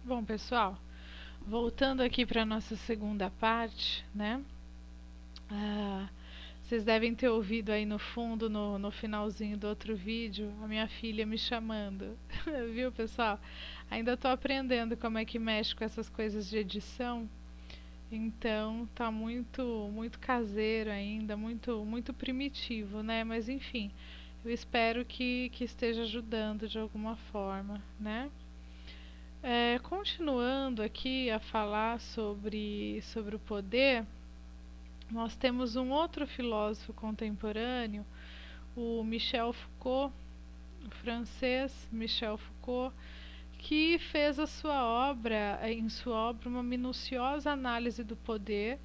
Bom, pessoal, voltando aqui para nossa segunda parte, né? Vocês devem ter ouvido aí no fundo, no finalzinho do outro vídeo, a minha filha me chamando. Viu, pessoal? Ainda estou aprendendo como é que mexe com essas coisas de edição. Então, tá muito caseiro ainda, muito primitivo, né? Mas enfim, eu espero que esteja ajudando de alguma forma, né? Continuando aqui a falar sobre o poder, nós temos um outro filósofo contemporâneo, o Michel Foucault, o francês Michel Foucault, que fez em sua obra uma minuciosa análise do poder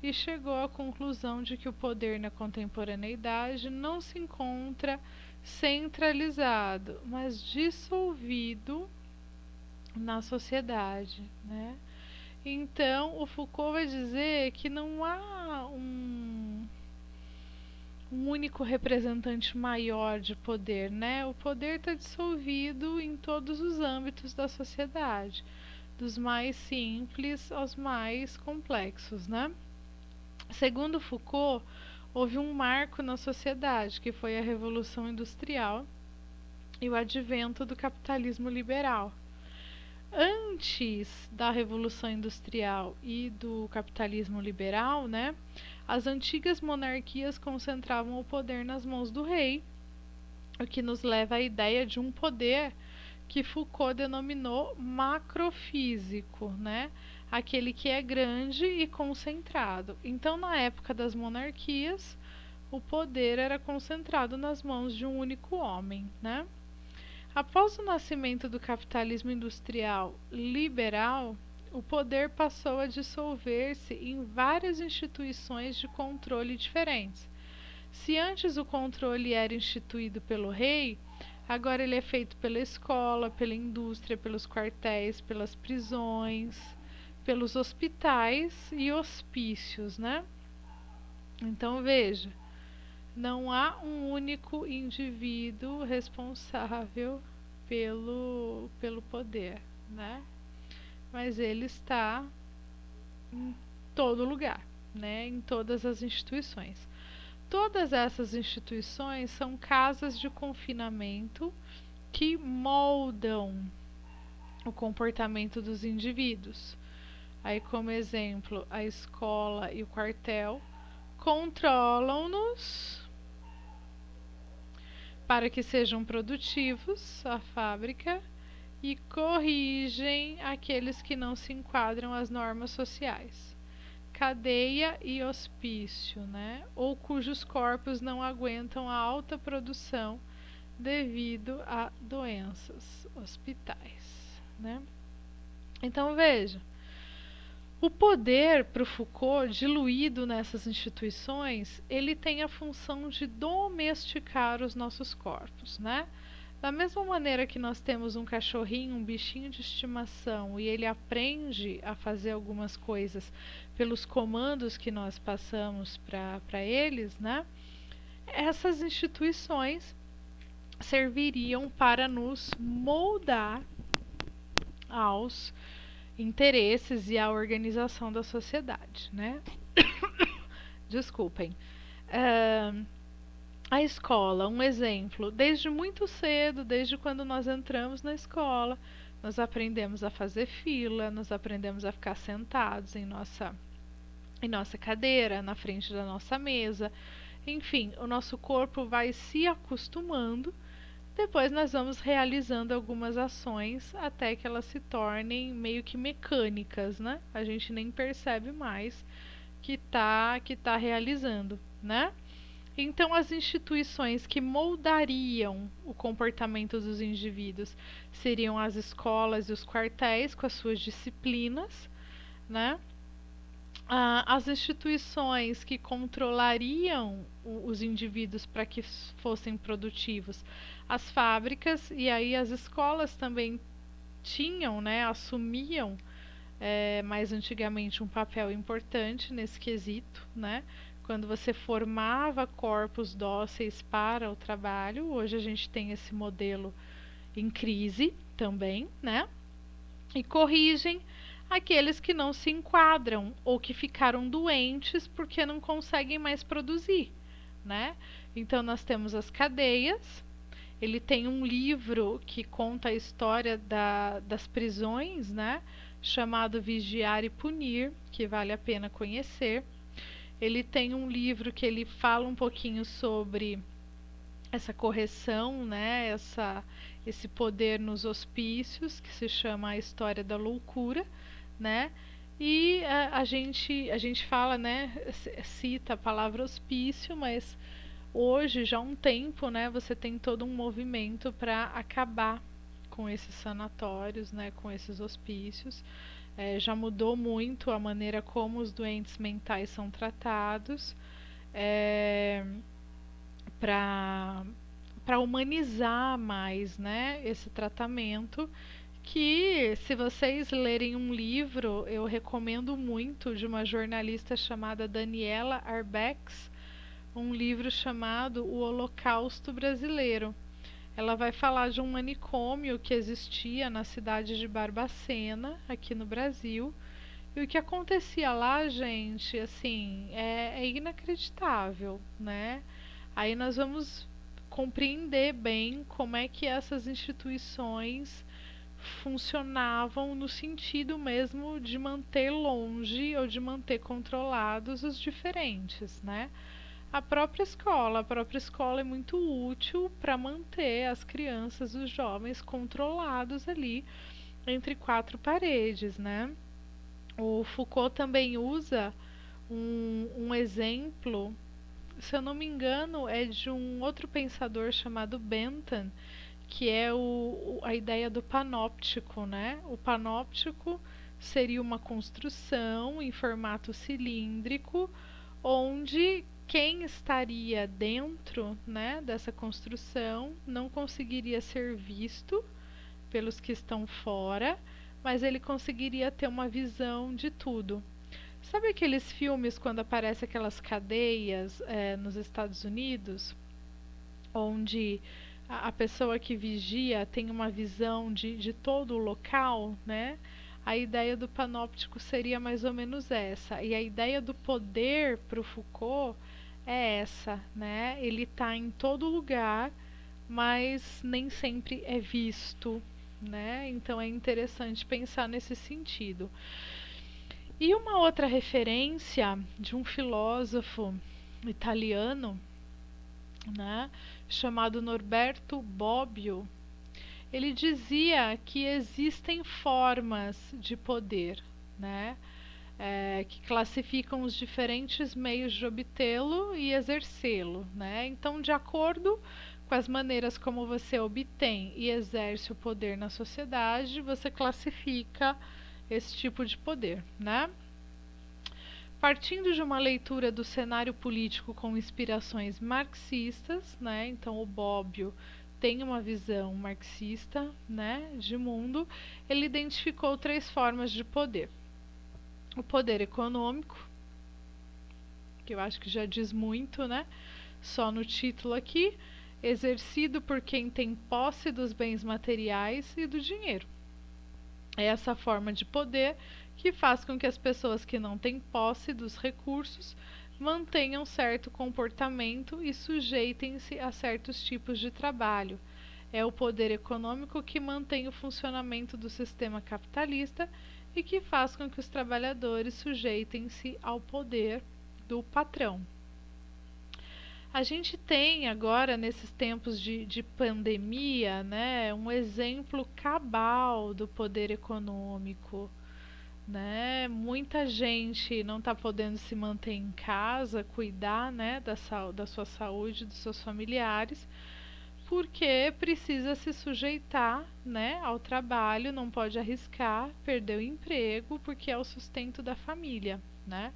e chegou à conclusão de que o poder na contemporaneidade não se encontra centralizado, mas dissolvido na sociedade, né? Então, o Foucault vai dizer que não há um único representante maior de poder, né? O poder está dissolvido em todos os âmbitos da sociedade, dos mais simples aos mais complexos, né? Segundo Foucault, houve um marco na sociedade, que foi a Revolução Industrial e o advento do capitalismo liberal. Antes da Revolução Industrial e do capitalismo liberal, né, as antigas monarquias concentravam o poder nas mãos do rei, o que nos leva à ideia de um poder que Foucault denominou macrofísico, né, aquele que é grande e concentrado. Então, na época das monarquias, o poder era concentrado nas mãos de um único homem, né? Após o nascimento do capitalismo industrial liberal, o poder passou a dissolver-se em várias instituições de controle diferentes. Se antes o controle era instituído pelo rei, agora ele é feito pela escola, pela indústria, pelos quartéis, pelas prisões, pelos hospitais e hospícios, né? Então veja, não há um único indivíduo responsável pelo poder, né? Mas ele está em todo lugar, né? Em todas as instituições. Todas essas instituições são casas de confinamento que moldam o comportamento dos indivíduos. Aí, como exemplo, a escola e o quartel controlam-nos para que sejam produtivos, a fábrica, e corrigem aqueles que não se enquadram às normas sociais. Cadeia e hospício, né? Ou cujos corpos não aguentam a alta produção devido a doenças, hospitais, né? Então veja, o poder para o Foucault, diluído nessas instituições, ele tem a função de domesticar os nossos corpos, né? Da mesma maneira que nós temos um cachorrinho, um bichinho de estimação, e ele aprende a fazer algumas coisas pelos comandos que nós passamos para eles, né? Essas instituições serviriam para nos moldar aos interesses e à organização da sociedade, né? Desculpem. A escola, um exemplo, desde muito cedo, desde quando nós entramos na escola, nós aprendemos a fazer fila, nós aprendemos a ficar sentados em nossa cadeira, na frente da nossa mesa. Enfim, o nosso corpo vai se acostumando. Depois nós vamos realizando algumas ações até que elas se tornem meio que mecânicas, né? A gente nem percebe mais que tá realizando, né? Então, as instituições que moldariam o comportamento dos indivíduos seriam as escolas e os quartéis com as suas disciplinas, né? As instituições que controlariam os indivíduos para que fossem produtivos, as fábricas, e aí as escolas também tinham, né, assumiam mais antigamente um papel importante nesse quesito, né? Quando você formava corpos dóceis para o trabalho, hoje a gente tem esse modelo em crise também, né? e corrigem aqueles que não se enquadram ou que ficaram doentes porque não conseguem mais produzir, né? Então nós temos as cadeias. Ele tem um livro que conta a história das prisões, né? Chamado Vigiar e Punir, que vale a pena conhecer. Ele tem um livro que ele fala um pouquinho sobre essa correção, né? Esse poder nos hospícios, que se chama A História da Loucura, né? E a gente fala, né? Cita a palavra hospício, mas hoje, já há um tempo, né, você tem todo um movimento para acabar com esses sanatórios, né, com esses hospícios. Já mudou muito a maneira como os doentes mentais são tratados, é, para humanizar mais, né, esse tratamento. Que, se vocês lerem um livro, eu recomendo muito, de uma jornalista chamada Daniela Arbex, um livro chamado O Holocausto Brasileiro. Ela vai falar de um manicômio que existia na cidade de Barbacena, aqui no Brasil. E o que acontecia lá, gente, assim, é inacreditável, né? Aí nós vamos compreender bem como é que essas instituições funcionavam no sentido mesmo de manter longe ou de manter controlados os diferentes, né? A própria escola é muito útil para manter as crianças, os jovens controlados ali entre quatro paredes, né? O Foucault também usa um exemplo, se eu não me engano, é de um outro pensador chamado Bentham, que é a ideia do panóptico, né? O panóptico seria uma construção em formato cilíndrico, onde quem estaria dentro, né, dessa construção não conseguiria ser visto pelos que estão fora, mas ele conseguiria ter uma visão de tudo. Sabe aqueles filmes quando aparecem aquelas cadeias nos Estados Unidos, onde a pessoa que vigia tem uma visão de todo o local, né? A ideia do panóptico seria mais ou menos essa. E a ideia do poder para o Foucault é essa, né? Ele está em todo lugar, mas nem sempre é visto, né? Então é interessante pensar nesse sentido. E uma outra referência de um filósofo italiano, né, chamado Norberto Bobbio, ele dizia que existem formas de poder, né, que classificam os diferentes meios de obtê-lo e exercê-lo, né? Então, de acordo com as maneiras como você obtém e exerce o poder na sociedade, você classifica esse tipo de poder, né? Partindo de uma leitura do cenário político com inspirações marxistas, né? Então o Bobbio tem uma visão marxista, né, de mundo. Ele identificou três formas de poder: o poder econômico, que eu acho que já diz muito, né? Só no título aqui, exercido por quem tem posse dos bens materiais e do dinheiro. É essa forma de poder que faz com que as pessoas que não têm posse dos recursos mantenham certo comportamento e sujeitem-se a certos tipos de trabalho. É o poder econômico que mantém o funcionamento do sistema capitalista e que faz com que os trabalhadores sujeitem-se ao poder do patrão. A gente tem agora, nesses tempos de pandemia, né, um exemplo cabal do poder econômico, né? Muita gente não está podendo se manter em casa, cuidar, né, da sua saúde, dos seus familiares, porque precisa se sujeitar, né, ao trabalho, não pode arriscar, perder o emprego, porque é o sustento da família, né?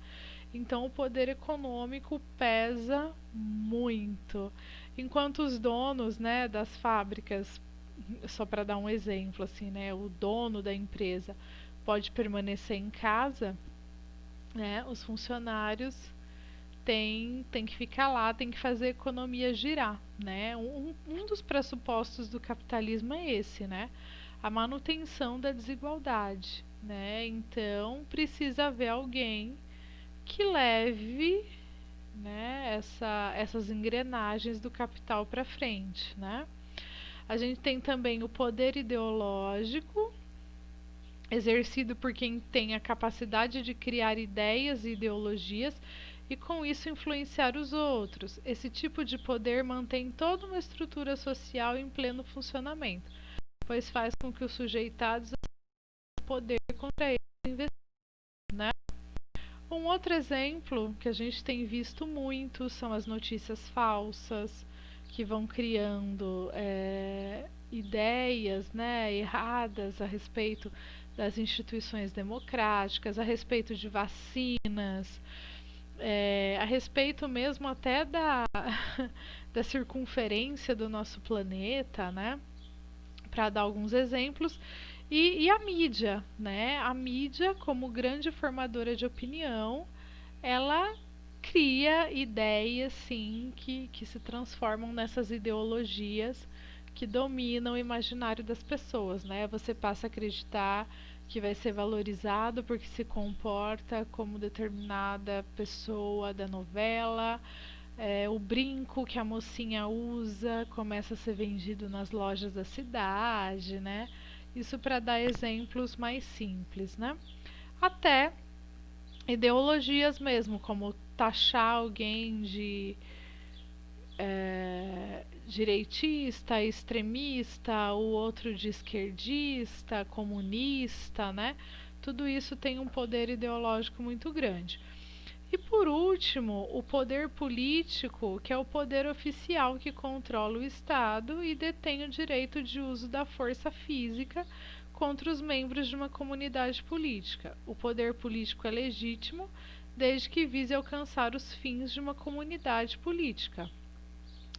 Então o poder econômico pesa muito. Enquanto os donos, né, das fábricas, só para dar um exemplo assim, né, o dono da empresa pode permanecer em casa, né, os funcionários têm que ficar lá, têm que fazer a economia girar, né? Um dos pressupostos do capitalismo é esse, né? a manutenção da desigualdade, né? Então precisa haver alguém que leve, né, essas engrenagens do capital para frente, né? A gente tem também o poder ideológico, exercido por quem tem a capacidade de criar ideias e ideologias e com isso influenciar os outros. Esse tipo de poder mantém toda uma estrutura social em pleno funcionamento, pois faz com que os sujeitados tenham poder contra eles investir, né? Um outro exemplo que a gente tem visto muito são as notícias falsas, que vão criando ideias, né, erradas a respeito das instituições democráticas, a respeito de vacinas, a respeito mesmo até da circunferência do nosso planeta, né? Para dar alguns exemplos. E a mídia, né? A mídia, como grande formadora de opinião, ela cria ideias, sim, que se transformam nessas ideologias que dominam o imaginário das pessoas, né? Você passa a acreditar que vai ser valorizado porque se comporta como determinada pessoa da novela. O brinco que a mocinha usa começa a ser vendido nas lojas da cidade, né? Isso para dar exemplos mais simples, né? Até ideologias mesmo, como taxar alguém de direitista, extremista, o outro de esquerdista, comunista, né? Tudo isso tem um poder ideológico muito grande. E por último, o poder político, que é o poder oficial que controla o Estado e detém o direito de uso da força física contra os membros de uma comunidade política. O poder político é legítimo desde que vise alcançar os fins de uma comunidade política.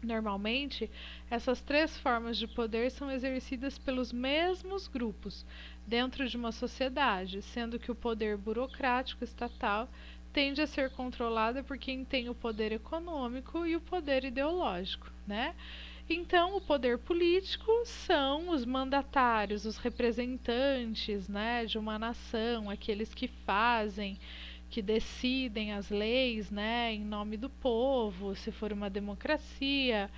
Normalmente, essas três formas de poder são exercidas pelos mesmos grupos dentro de uma sociedade, sendo que o poder burocrático estatal tende a ser controlado por quem tem o poder econômico e o poder ideológico, né? Então, o poder político são os mandatários, os representantes, né, de uma nação, aqueles que fazem, que decidem as leis, né, em nome do povo, se for uma democracia,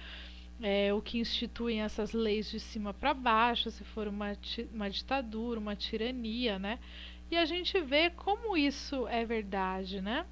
o que instituem essas leis de cima para baixo, se for uma ditadura, uma tirania, né? E a gente vê como isso é verdade, né?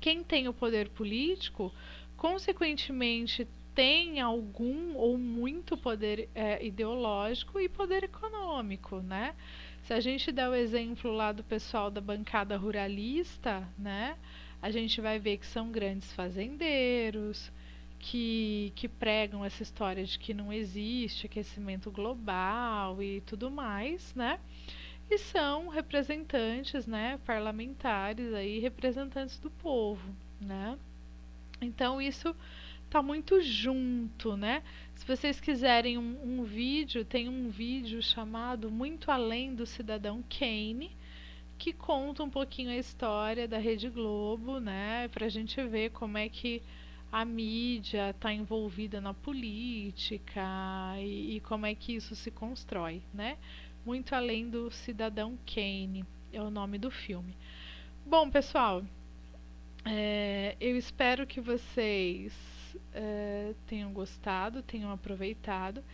Quem tem o poder político, consequentemente, tem algum ou muito poder ideológico e poder econômico, né? Se a gente der o exemplo lá do pessoal da bancada ruralista, né? A gente vai ver que são grandes fazendeiros, que pregam essa história de que não existe aquecimento global e tudo mais, né? E são representantes, né, parlamentares aí, representantes do povo, né? Então isso tá muito junto, né? Se vocês quiserem um vídeo, tem um vídeo chamado Muito Além do Cidadão Kane, que conta um pouquinho a história da Rede Globo, né? Pra gente ver como é que a mídia está envolvida na política e como é que isso se constrói, né? Muito Além do Cidadão Kane é o nome do filme. Bom, pessoal, eu espero que vocês tenham gostado, tenham aproveitado.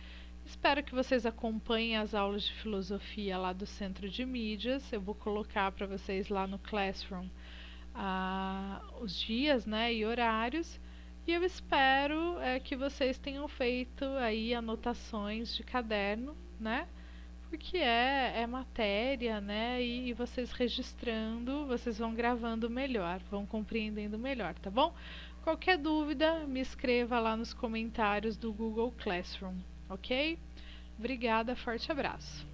Espero que vocês acompanhem as aulas de filosofia lá do Centro de Mídias. Eu vou colocar para vocês lá no Classroom os dias, né, e horários. E eu espero que vocês tenham feito aí anotações de caderno, né? Porque é matéria, né? E vocês registrando, vocês vão gravando melhor, vão compreendendo melhor, tá bom? Qualquer dúvida, me escreva lá nos comentários do Google Classroom, ok? Obrigada, forte abraço.